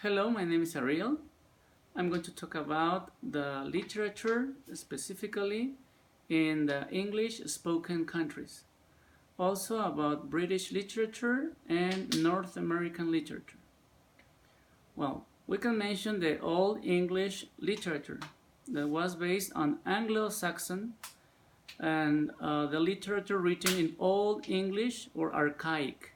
Hello, my name is Ariel. I'm going to talk about the literature, specifically in the English spoken countries. Also about British literature and North American literature. Well, we can mention the Old English literature that was based on Anglo-Saxon and the literature written in Old English or Archaic.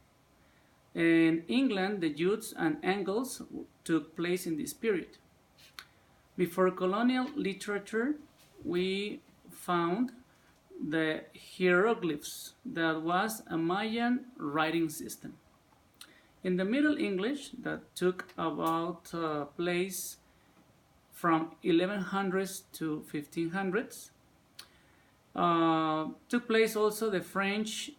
In England, the Jutes and Angles took place in this period. Before colonial literature, we found the hieroglyphs that was a Mayan writing system. In the Middle English, that took about place from 1100s to 1500s, took place also the French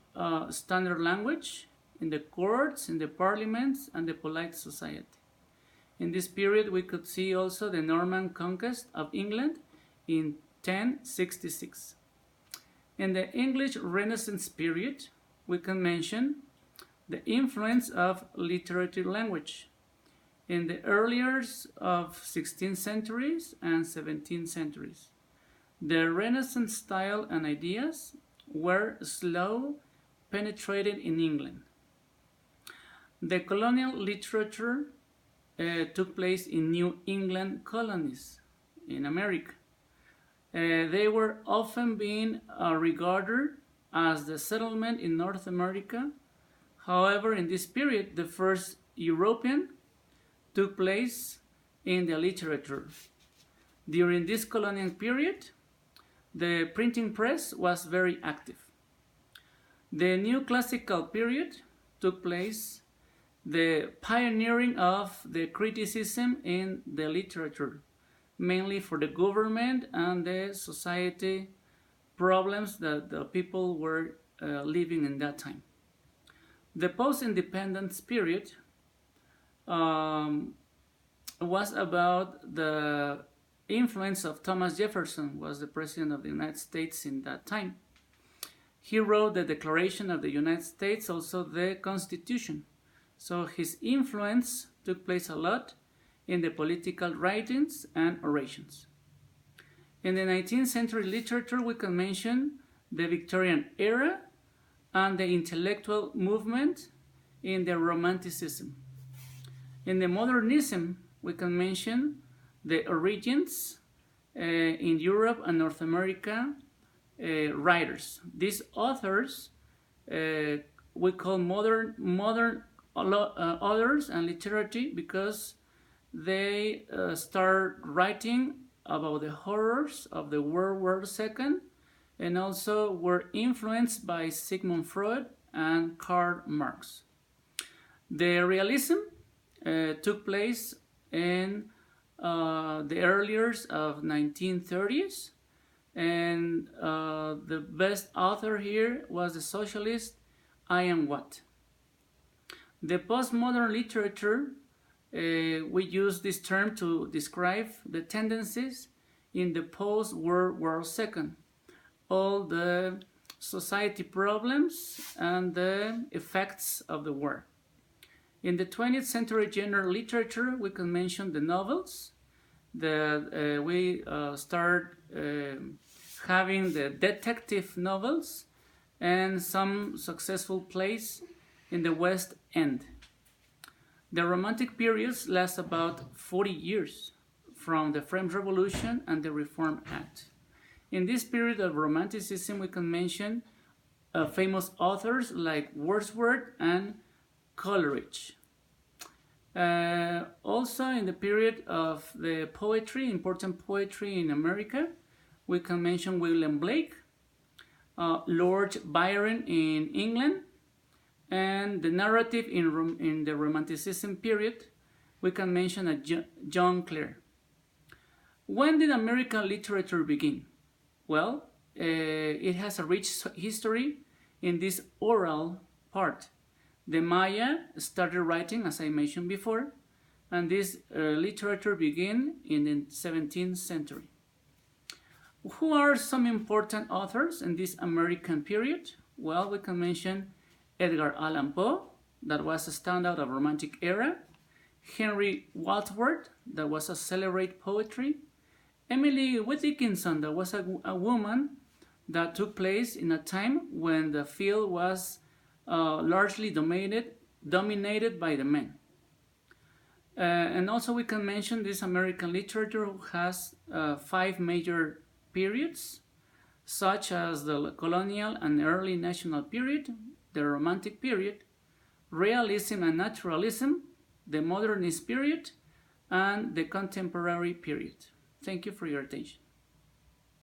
standard language in the courts, in the parliaments, and the polite society. In this period, we could see also the Norman conquest of England in 1066. In the English Renaissance period, we can mention the influence of literary language in the earlier of 16th centuries and 17th centuries. The Renaissance style and ideas were slow penetrated in England. The colonial literature took place in New England colonies in America. They were often being regarded as the settlement in North America. However, in this period, the first European took place in the literature. During this colonial period, the printing press was very active. The new classical period took place, the pioneering of the criticism in the literature, mainly for the government and the society problems that the people were living in that time. The post-independence period was about the influence of Thomas Jefferson, was the president of the United States in that time. He wrote the Declaration of the United States, also the Constitution. So his influence took place a lot in the political writings and orations. In the 19th century literature, we can mention the Victorian era and the intellectual movement in the Romanticism. In the Modernism, we can mention the origins in Europe and North America writers. These authors we call modern authors and literature because they start writing about the horrors of the World War II and also were influenced by Sigmund Freud and Karl Marx. The realism took place in the earlier of 1930s, and the best author here was the socialist Ian Watt. The postmodern literature, we use this term to describe the tendencies in the post-World War II, all the society problems and the effects of the war. In the 20th century general literature, we can mention the novels, that we start having the detective novels and some successful plays in the West End. The Romantic periods last about 40 years, from the French Revolution and the Reform Act. In this period of Romanticism, we can mention famous authors like Wordsworth and Coleridge. Also, in the period of the poetry, important poetry in America, we can mention William Blake, Lord Byron in England, and the narrative in the Romanticism period, we can mention John Clare. When did American literature begin? Well, it has a rich history in this oral part. The Maya started writing, as I mentioned before, and this literature began in the 17th century. Who are some important authors in this American period? Well, we can mention Edgar Allan Poe, that was a standout of Romantic era. Henry Wadsworth, that was a celebrated poetry. Emily Dickinson, that was a woman that took place in a time when the field was largely dominated by the men. And also we can mention this American literature who has 5 major periods, such as the colonial and early national period, the romantic period, realism and naturalism, the modernist period, and the contemporary period. Thank you for your attention.